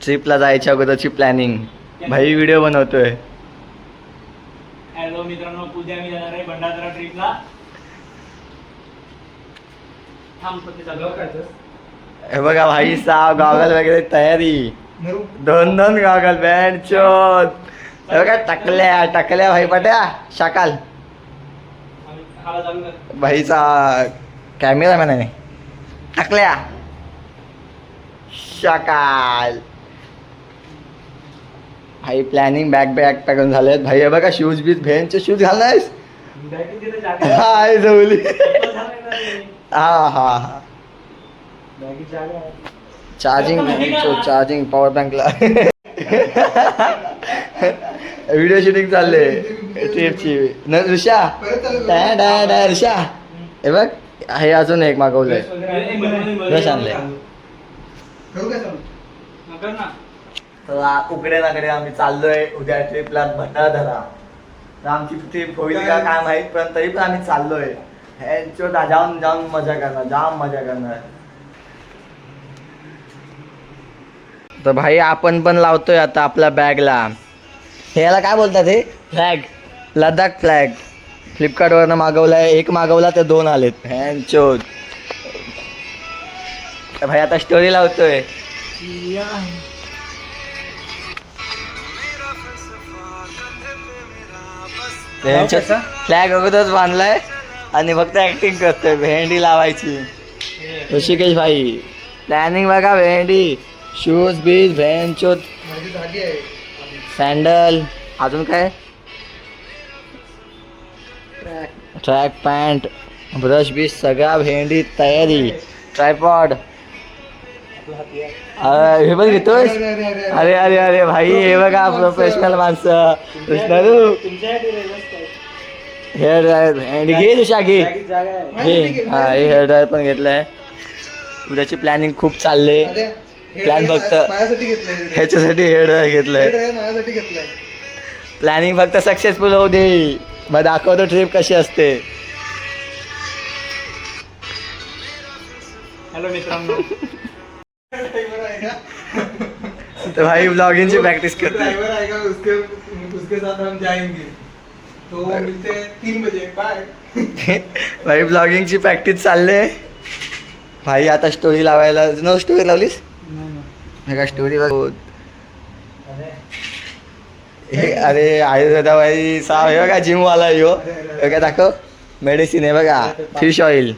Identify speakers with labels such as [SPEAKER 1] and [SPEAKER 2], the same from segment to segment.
[SPEAKER 1] ट्रिपला जायच्या अगोदरची प्लॅनिंग. भाई व्हिडिओ बनवतोय.
[SPEAKER 2] हॅलो मित्रांनो, उद्या मी जाणार आहे भंडारदरा ट्रिपला.
[SPEAKER 1] हे बघा भाई गॉगल वगैरे तयारी. 2 गॉगल बँड चोत. हे बघा टाकल्या भाई पट्या शाकाल. भाईचा कॅमेरामॅन आहे टाकल्या शाकाल. भाई प्लॅनिंग बॅग पॅकून झालेत भाई. हे बघा शूज बीज भेनचे शूज घालणारस. हाय जवली. हा चार्जिंग पॉवर बँकला. व्हिडिओ शूटिंग चालले ट्रिपची. ऋषा ऋषा हे बघ हे अजून एक मागवलंय. रश आणलंय. उकडे नाकडे आम्ही चाललोय उद्या ट्रिपला भंडारदरा. तर आमची ट्रिप होईल का काय माहित, पण तरी पण आम्ही चाललोय. जाम मजा करणार. तर भाई आपण पण लावतोय आता आपल्या बॅगला. ह्याला काय बोलतात हे फ्लॅग, लडाख फ्लॅग. फ्लिपकार्टवरनं मागवलाय. एक मागवला तर 2 आलेत. हँचोद. तर भाई आता स्टोरी लावतोय. फ्लॅग अगोदरच बांधलाय आणि फक्त ऍक्टिंग करतोय. भेंडी लावायची. ऋषिकेश भाई प्लॅनिंग बघा. भेंडी शूज बीज भेंचोत सँडल अजून काय ट्रॅक पॅन्ट ब्रश बीज सगळा भेंडी तयारी. ट्रायपॉड हे पण घेतोय. अरे अरे अरे भाई हे बघा प्रोफेशनल माणसं. हेअर ड्रायर घे तुझ्या घे. हा हे हेअर ड्रायर पण घेतलंय. उद्याची प्लॅनिंग खूप चालले. प्लॅन फक्त ह्याच्यासाठी हेअर ड्रायर घेतलंय. प्लॅनिंग फक्त सक्सेसफुल होऊ दे. मग दाखवतो ट्रिप कशी असते.
[SPEAKER 2] हॅलो मित्रांनो.
[SPEAKER 1] तो भाई ब्लॉगिंग प्रैक्टिस करते हैं.
[SPEAKER 3] ड्राइवर आएगा उसके साथ हम जाएंगे तो मिलते हैं 3 बजे. बाय.
[SPEAKER 1] भाई ब्लॉगिंगची प्रॅक्टिस चालले. भाई आता स्टोरी लावायला. नो स्टोरी लावलीस का स्टोरी बघ. अरे आयुर्वेदा भाई साव हे बघा जिम वाला यो. काय दाखव मेडिसिन आहे बघा. Fish oil.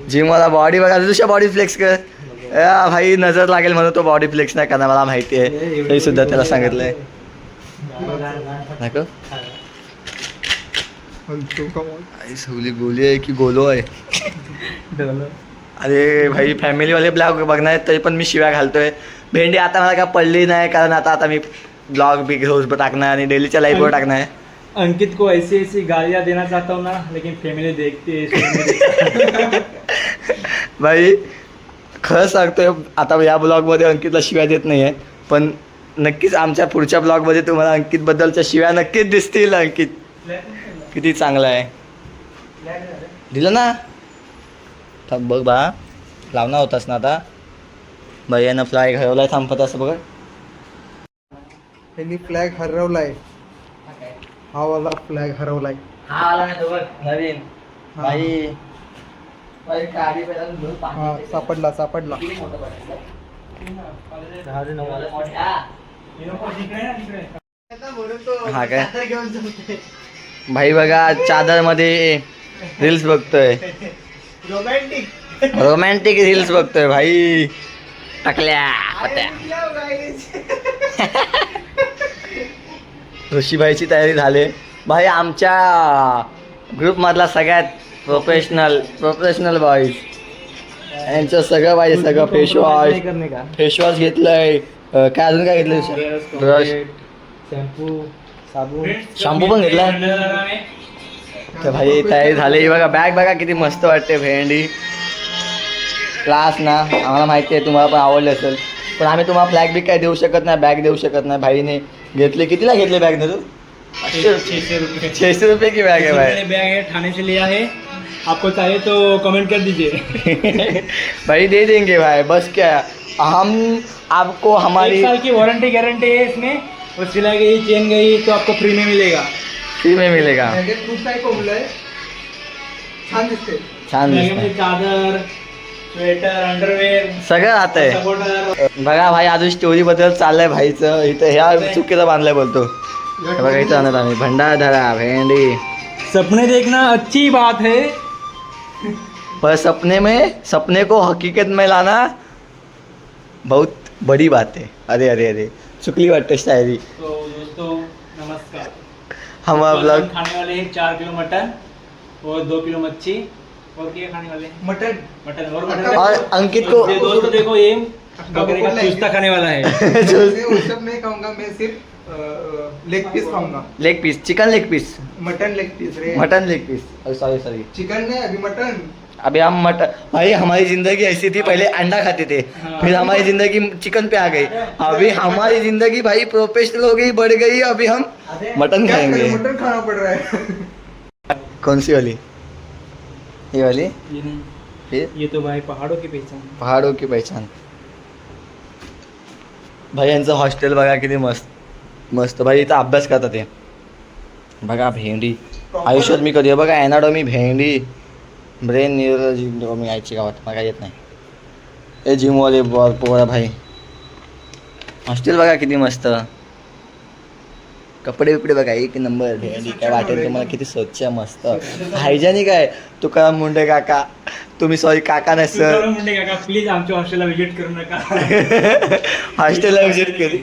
[SPEAKER 1] जिम वाला बॉडी बघा. तुझ्या बॉडी फ्लेक्स कर. भाई नजर लागेल म्हणून तो बॉडी फ्लेक्स नाही करणार. मला माहिती आहे. तरी सुद्धा त्याला सांगितलंय. सवली गोली आहे की गोलो आहे. अरे भाई फॅमिलीवाले ब्लॉग बघणार तरी पण मी शिव्या घालतोय. भेंडी आता मला काय पडली नाही कारण आता मी ब्लॉग बिग हाऊस टाकणार आणि डेलीच्या लाईफवर टाकणार.
[SPEAKER 2] अंकित को ऐसी गालियाँ देना चाहता हूँ ना, लेकिन फैमिली देखती है.
[SPEAKER 1] भाई खरं सांगतोय आता या ब्लॉगमध्ये अंकितला शिव्या देत नाही आहे, पण नक्कीच आमच्या पुढच्या ब्लॉगमध्ये तुम्हाला अंकितबद्दलच्या शिव्या नक्कीच दिसतील. अंकित किती चांगला आहे. दिलं ना बघ बा. लावणार होतास ना आता. भैयानं फ्लॅग हरवलाय. थांबत असं बघ.
[SPEAKER 3] त्यांनी फ्लॅग हरवलाय. हा वाला फ्लॅग हरवलाय.
[SPEAKER 1] हा आला नाही तो बघ नवीन. भाई
[SPEAKER 3] सापडला.
[SPEAKER 1] हा काय भाई बघा चादर मध्ये रील्स बघतोय. रोमॅन्टिक रील्स बघतोय भाई. टाकल्या पत्या. ऋषीभाईची तयारी झाली. भाई आमच्या ग्रुपमधला सगळ्यात प्रोफेशनल बॉईज यांचं सगळं पाहिजे. सगळं फेसवॉश घेतलंय. काय अजून काय घेतलंय. ब्रश शॅम्पू पण घेतलाय. तर भाई तयारी झाली. बघा बॅग बघा किती मस्त वाटते. भेंडी क्लास ना. आम्हाला माहिती आहे तुम्हाला पण आवडले असेल, पण आम्ही तुम्हाला फ्लॅग बी काय देऊ शकत नाही. बॅग देऊ शकत नाही. भाईने घेतले. कितीला घेतले बॅग ना तू. 600 रुपये की बैग है भाई.
[SPEAKER 2] बैग है ठाणे से लिया है. आपको चाहिए तो कमेंट कर दीजिए.
[SPEAKER 1] भाई दे देंगे भाई. बस क्या हम आपको हमारी
[SPEAKER 2] 1 साल की वारंटी गारंटी है इसमें, और सिलाई गई चेन गई तो आपको फ्री में मिलेगा।
[SPEAKER 1] फ्री में मिलेगा.
[SPEAKER 3] प्रूफ काय कोंबलंय छान दिसते.
[SPEAKER 1] छान
[SPEAKER 2] बॅगेमध्ये
[SPEAKER 1] दिसतं.
[SPEAKER 2] चादर, स्वेटर, अंडरवेअर,
[SPEAKER 1] सगळं राहतंय.
[SPEAKER 2] सपोर्टर.
[SPEAKER 1] बघा भाई अजून स्टोरी बद्दल चाललंय भाईचं. इथं ह्या चुकीचं बांधलंय बोलतो. हे बघा इथं आणत आम्ही भंडारदरा भेंडी.
[SPEAKER 2] सपने देखना अच्छी बात है,
[SPEAKER 1] पर सपने को हकीकत में लाना बहुत बड़ी बात है. अरे अरे अरे चुकली वाटते शायरी.
[SPEAKER 2] तो दोस्तों नमस्कार।
[SPEAKER 1] हम
[SPEAKER 2] तो
[SPEAKER 1] ब्लॉग
[SPEAKER 2] हम खाने वाले हैं 4 किलो मटन और 2 किलो मच्छी, और क्या खाने वाले हैं?
[SPEAKER 3] मटन
[SPEAKER 2] मटन और
[SPEAKER 1] और
[SPEAKER 2] मटन।
[SPEAKER 1] अंकित को
[SPEAKER 2] ये दोस्तों देखो ये बकरे का चूस्ता खाने वाला है।
[SPEAKER 1] जो
[SPEAKER 3] वो सब नहीं खाऊंगा, मैं सिर्फ लेग पीस खाऊंगा.
[SPEAKER 1] Leg piece, chicken leg piece,
[SPEAKER 3] mutton leg piece रे.
[SPEAKER 1] Mutton leg piece. Sorry sorry.
[SPEAKER 3] Chicken नहीं, अभी मटन.
[SPEAKER 1] अभी हम मटन. भाई हमारी जिंदगी ऐसी थी, पहले अंडा खाते थे, फिर हमारी जिंदगी चिकन पे आ गई. अभी हमारी जिंदगी भाई प्रोफेशनल हो गई, बढ़ गई. अभी हम मटन
[SPEAKER 3] क्या
[SPEAKER 1] खाएंगे.
[SPEAKER 3] करें, मटन खाना पड़ रहा है.
[SPEAKER 1] कौन सी वाली? ये वाली.
[SPEAKER 2] ये नहीं,
[SPEAKER 1] फिर
[SPEAKER 2] ये तो भाई पहाड़ों की पहचान है।
[SPEAKER 1] पहाड़ों की पहचान. भाई यांचं हॉस्टेल बघा किती मस्त मस्त. भाई इथं अभ्यास करतात ते. बघा भेंडी. आयुष्यात मी कधी बघा ॲनाटॉमी भेंडी, ब्रेन न्यूरोलॉजी मी यायची गावात मला येत नाही. हे जिमवाले पोरा भाई. हॉस्टेल बघा किती मस्त. कपडे बिपडे बघा एक नंबर. भेंडी काय वाटेल तुम्हाला किती स्वच्छ मस्त हायजेनिक आहे. तुकाराम मुंडे काका, तुम्ही सॉरी काका नाही सर.
[SPEAKER 2] तुकाराम मुंडे काका प्लीज आमच्या हॉस्टेलला व्हिजिट करू नका।
[SPEAKER 1] हॉस्टेलला व्हिजिट केली.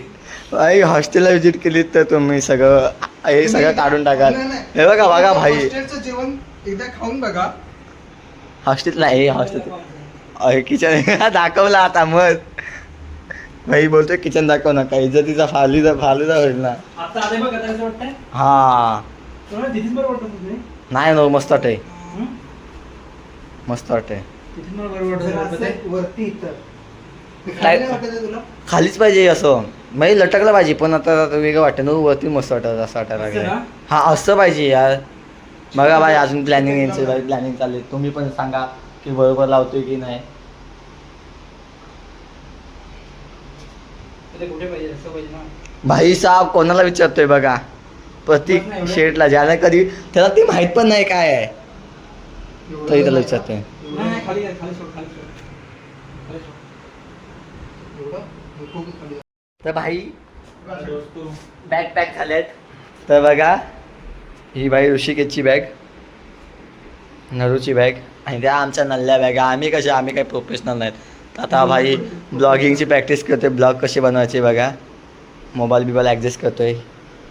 [SPEAKER 1] भाई हॉस्टेलला व्हिजिट केली तर तुम्ही सगळं हे सगळं काढून टाकाल.
[SPEAKER 3] नाही, नाही.
[SPEAKER 1] हे बघा बघा भाई
[SPEAKER 3] हॉस्टेलचं जेवण एकदा खाऊन बघा.
[SPEAKER 1] हॉस्टेल नाही हॉस्टेल किचन दाखवला आता मग. भाई बोलतोय किचन दाखव नका, इज्जतीचा फालुदा होईल ना.
[SPEAKER 2] आता आले बघ आता कसं वाटतंय?
[SPEAKER 1] हा
[SPEAKER 2] तुम्हाला तिथेच बरं वाटतं तुझे?
[SPEAKER 1] नाही नो मस्त वाटतंय.
[SPEAKER 2] हं?
[SPEAKER 1] मस्त वाटतंय.
[SPEAKER 2] तिथेच मला बरं वाटतं ते.
[SPEAKER 3] वरती इथं
[SPEAKER 1] काय-
[SPEAKER 3] खायला वाटत आहे तुला?
[SPEAKER 1] खालीच पाहिजे असं. म्हणजे लटकलं पाहिजे, पण आता वेगळं वाटतं ना वरती मस्त वाटत असं वाटायला
[SPEAKER 2] असं
[SPEAKER 1] लागलं.
[SPEAKER 2] ना?
[SPEAKER 1] हा असं पाहिजे यार. बघा भाई अजून प्लॅनिंग यांचे भाई प्लॅनिंग चालले. तुम्ही पण सांगा की बरोबर लावतोय की नाही.
[SPEAKER 2] ते कुठे पाहिजे असं पाहिजे ना.
[SPEAKER 1] भाई साहेब कोणाला विचारतोय बघा, प्रतीक शेटला, ज्याला कधी त्याला ती माहित पण नाही काय आहे तरी त्याला विचारतोय.
[SPEAKER 2] नाही, नाही, खाली आहे, खाली सोड, खाली सोड. खाली सोड.
[SPEAKER 3] एवढं? नको की खाली.
[SPEAKER 1] तर भाई
[SPEAKER 2] दोस्तों
[SPEAKER 1] बॅग पॅक झालेत. तर बघा ही बाई ऋषिकेशची बॅग, नरूची बॅग, आणि त्या आमच्या नल्ल्या बॅगा. आम्ही काही प्रोफेशनल नाहीत. आता भाई ब्लॉगिंगची प्रॅक्टिस करतोय. ब्लॉग कसे बनवायचे बघा. मोबाईल बिबाईल ॲडजस्ट करतोय.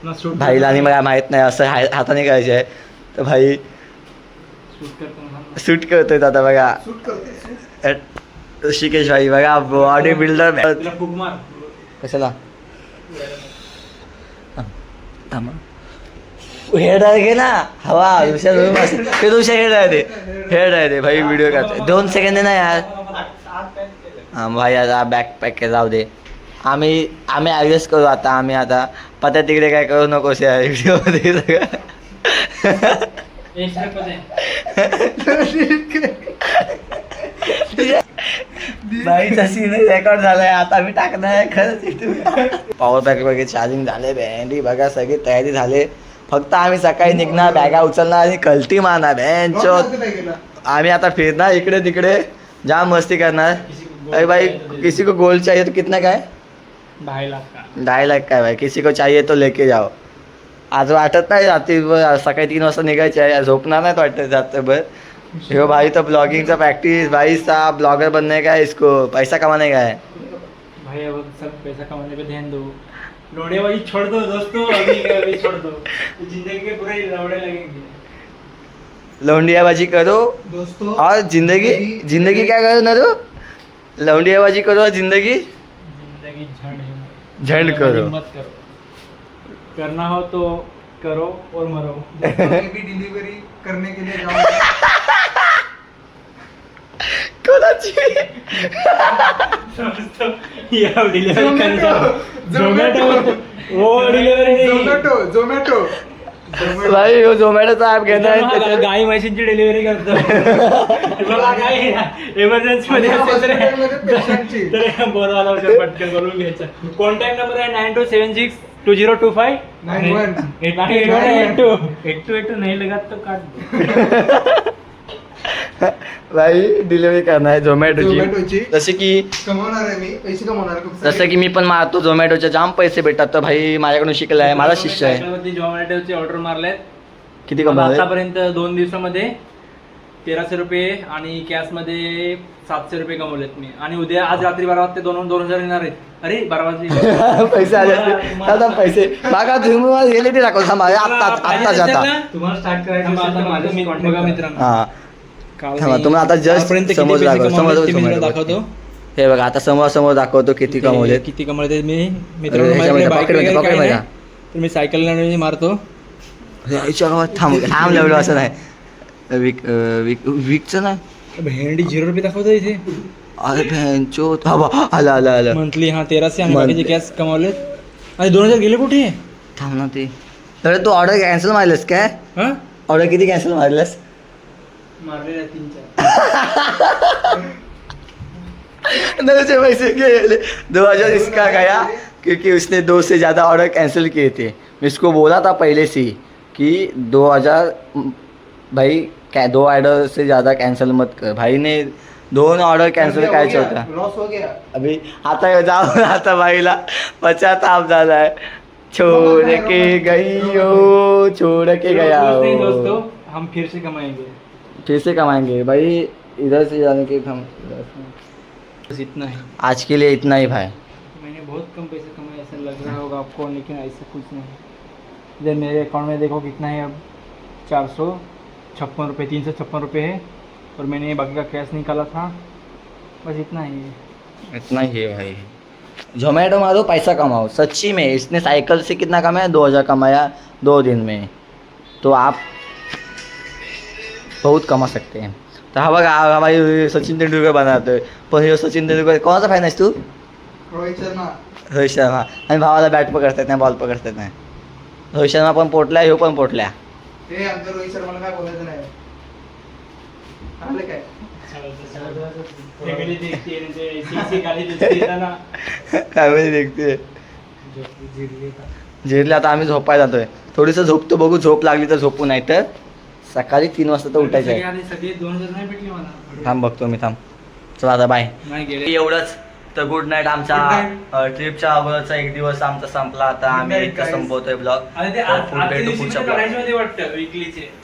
[SPEAKER 2] ना शूट
[SPEAKER 1] भाईला आणि मला माहीत नाही असं हाताने करायचे आहे. तर भाई
[SPEAKER 2] शूट करतो ना.
[SPEAKER 1] शूट करतोय आता बघा.
[SPEAKER 3] सूट करते, सूट.
[SPEAKER 1] ऋषिकेश भाई बघा बॉडी बिल्डर.
[SPEAKER 2] तिला फुक मार.
[SPEAKER 1] कशाला थांबा. हेड आहे घे ना हवा दुसऱ्या ते दुसऱ्या हेड आहे ते भाई. व्हिडिओ काढतोय 2 सेकंद ना यार. हां भाई आता बॅक पॅक जाऊ दे. आम्ही ॲडजस्ट करू आता. आम्ही आता पत्या तिकडे काय करू नकोस या व्हिडिओमध्ये सगळं.
[SPEAKER 2] एक स्टेप मध्ये.
[SPEAKER 1] बाईचा सीन रेकॉर्ड झालाय. आता मी टाकणार आहे खरंच. पॉवर बँक वगैरे चार्जिंग झाले. बँडी बघा सगळी तयारी झाली. फक्त आम्ही सकाळी निघणार, बॅगा उचलणार आणि कल्टी मारणार. बँचो आम्ही आता फिरणार इकडे तिकडे, जाम मस्ती करणार. अरे भाई किसी को गोल्ड चाहिए तो कितना काय
[SPEAKER 2] 2.5 लाख का.
[SPEAKER 1] 2.5 लाख काय भाई. किसी को चाहिए तो लेके जाओ. आज वाटत नाही रात्री सकाळी 3 वाजता निघायचे आहे. झोपणार नाही वाटत रात्रभर. हो भाई तो ब्लॉगिंगचा प्रैक्टिस. भाई साहब ब्लॉगर बनने का है, इसको पैसा कमाने का है.
[SPEAKER 2] भाई अब सब पैसा कमाने पे ध्यान दो. लौड़ेबाजी छोड़ दो दोस्तों, अभी छोड़ दो. जिंदगी के पूरे लौड़े लगेंगे.
[SPEAKER 1] लौंडियाबाजी करो
[SPEAKER 3] दोस्तों
[SPEAKER 1] और जिंदगी क्या करो ना तो लौंडियाबाजी करो और जिंदगी झंड करो.
[SPEAKER 2] मत करो. करना हो तो करो और मरो.
[SPEAKER 3] मैं भी डिलीवरी करने के लिए जाऊंगा.
[SPEAKER 1] कोणाची
[SPEAKER 2] या डिलीवरी करने जाओ. Zomato. वो डिलीवरी नहीं.
[SPEAKER 3] झोमॅटो
[SPEAKER 1] भाई हो झोमॅटोचा ऍप घेणार आहे त्याच्यात-
[SPEAKER 2] गाई म्हशींची डिलिव्हरी करतो मला काय इमर्जन्सी मध्ये असेल
[SPEAKER 3] पेशंटची.
[SPEAKER 2] तर बोलवायला होतं, पटकन बोलून घ्यायचा. कॉन्टॅक्ट नंबर आहे 92762025
[SPEAKER 3] 91.
[SPEAKER 2] 8282 नाही लगात तो काट दो.
[SPEAKER 1] भाई डिलिव्हरी करणार आहे झोमॅटोची
[SPEAKER 3] झोमॅटोची.
[SPEAKER 1] जसे की
[SPEAKER 3] कमवणार आहे मी, पैसे कमवणार आहे खूप सारे.
[SPEAKER 1] जसं की मी पण मारतो झोमॅटोचे जाम पैसे भेटतात तर भाई माझ्याकडून शिकला आहे माझा शिष्य आहे.
[SPEAKER 2] सायकलवरती झोमॅटोची ऑर्डर मारल्यात
[SPEAKER 1] किती
[SPEAKER 2] मला
[SPEAKER 1] कमाल
[SPEAKER 2] आतापर्यंत 2 दिवसामध्ये 1300 रुपये आणि कॅश मध्ये 700 रुपये कमवलेत मी. आणि उद्या आज रात्री 12 वाजता 2000 येणार आहेत. अरे 12 वाजले
[SPEAKER 1] पैसे आले असते. आता पैसे मागा तुम्ही गेले ते दाखव थांबा आत्ताच आता
[SPEAKER 2] तुम्हाला स्टार्ट करायचं बघा मित्रांनो.
[SPEAKER 1] हा
[SPEAKER 2] काल
[SPEAKER 1] थांबा,
[SPEAKER 2] मी
[SPEAKER 1] तुम्हाला आता just
[SPEAKER 2] आतापर्यंत किती
[SPEAKER 1] समोर
[SPEAKER 2] पैसे
[SPEAKER 1] दाखव,
[SPEAKER 2] कमावले
[SPEAKER 1] समोर
[SPEAKER 2] ते मी तुला
[SPEAKER 1] समोर
[SPEAKER 2] दाखवतो.
[SPEAKER 1] हे बघा आता समोर दाखवतो किती कमवले
[SPEAKER 2] किती कमवले मी
[SPEAKER 1] ह्याच्यामध्ये
[SPEAKER 2] मित्रांनो. बाईक
[SPEAKER 1] पकड
[SPEAKER 2] वगैरे
[SPEAKER 1] पकड
[SPEAKER 2] काही
[SPEAKER 1] माझ्या.
[SPEAKER 2] नाही. तर मी सायकल मारतो.
[SPEAKER 1] आईच्या गावात थांब लेवल असं नाही वीकचं नाही
[SPEAKER 2] भेंडी 0 रुपये दाखवतो इथे
[SPEAKER 1] अरे भॅनचो आला
[SPEAKER 2] मंथली. हा 1300 आणि
[SPEAKER 1] Monthly.
[SPEAKER 2] बाकीचे कॅश कमावलेत. आणि 2000 गेले कुठे?
[SPEAKER 1] थांब ना ते तर तू ऑर्डर कॅन्सल मारलंस काय
[SPEAKER 2] हा
[SPEAKER 1] ऑर्डर किती कॅन्सल मारलंस
[SPEAKER 2] मारले 3-4.
[SPEAKER 1] नौचे पैसे गए 2000 इसका गया क्योंकि उसने 2 से ज़्यादा ऑर्डर कैंसिल किए थे मैं इसको बोला था पहले से ही कि 2000 भाई क्या 2 ऑर्डर से ज़्यादा कैंसिल मत कर भाई ने 2 ऑर्डर कैंसिल करायचे होता
[SPEAKER 3] लॉस हो गया.
[SPEAKER 1] अभी आता जाऊन आता भाईला पश्चाताप झाला है छोड़ के गई हो छोड़ के गया
[SPEAKER 2] दोस्त नहीं
[SPEAKER 1] हो
[SPEAKER 2] दोस्तों, हम फिर से कमाएंगे.
[SPEAKER 1] फिर से कमाएंगे भाई इधर से जाने के हम
[SPEAKER 2] बस इतना है.
[SPEAKER 1] आज के लिए इतना ही भाई
[SPEAKER 2] मैंने बहुत कम पैसे कमाए ऐसा लग रहा होगा आपको, लेकिन ऐसा कुछ नहीं. इधर मेरे अकाउंट में देखो कितना है अब 456 रुपये 356 रुपये है. और मैंने बाकी का कैश निकाला था. बस इतना ही है.
[SPEAKER 1] इतना ही है भाई जोमेटो मारो पैसा कमाओ सच्ची में इसने साइकिल से कितना कमाया 2000 कमाया 2 दिन में तो आप बहुत कमा सकते हैं तो हा बघा हा भाई सचिन तेंडुलकर बनातोय पण हे सचिन तेंडुलकर कोणाचा फॅन आहेस तू
[SPEAKER 3] रोहित शर्मा.
[SPEAKER 1] रोहित शर्मा आणि भावाला बॅट पकडता येत नाही बॉल पकडता येत नाही रोहित शर्मा पण पोटल्या ह्यो पण पोटल्या
[SPEAKER 3] हे आमच्या रोहित शर्माला काय बोलायचं नाही. आपले काय
[SPEAKER 2] फॅमिली देखती है म्हणजे सीसी गाली दिसते ना.
[SPEAKER 1] फॅमिली देखते झिरले आता आम्ही झोपायला जातोय थोडीसं झोपतो बघू झोप लागली तर झोपू नाही तर सकाळी 3 वाजता तर उठायचं आहे
[SPEAKER 2] सगळे 2000 नाही भेटले मला.
[SPEAKER 1] थांब बघतो मी थांब चला आता बाय
[SPEAKER 2] नाही गेले.
[SPEAKER 1] एवढंच तर गुड नाईट आमच्या ट्रिपच्या अगोदरचा एक दिवस आमचा संपला आता आम्ही
[SPEAKER 3] Good night,
[SPEAKER 1] इतकं
[SPEAKER 3] guys.
[SPEAKER 1] संपवतोय ब्लॉग
[SPEAKER 2] आणि ते
[SPEAKER 1] पुढे
[SPEAKER 2] आजच्या
[SPEAKER 1] भेटू
[SPEAKER 2] दिवशी
[SPEAKER 1] पुढच्या
[SPEAKER 2] पण
[SPEAKER 1] ब्लॉग
[SPEAKER 2] करायचे होते वाटतं विकलीचे.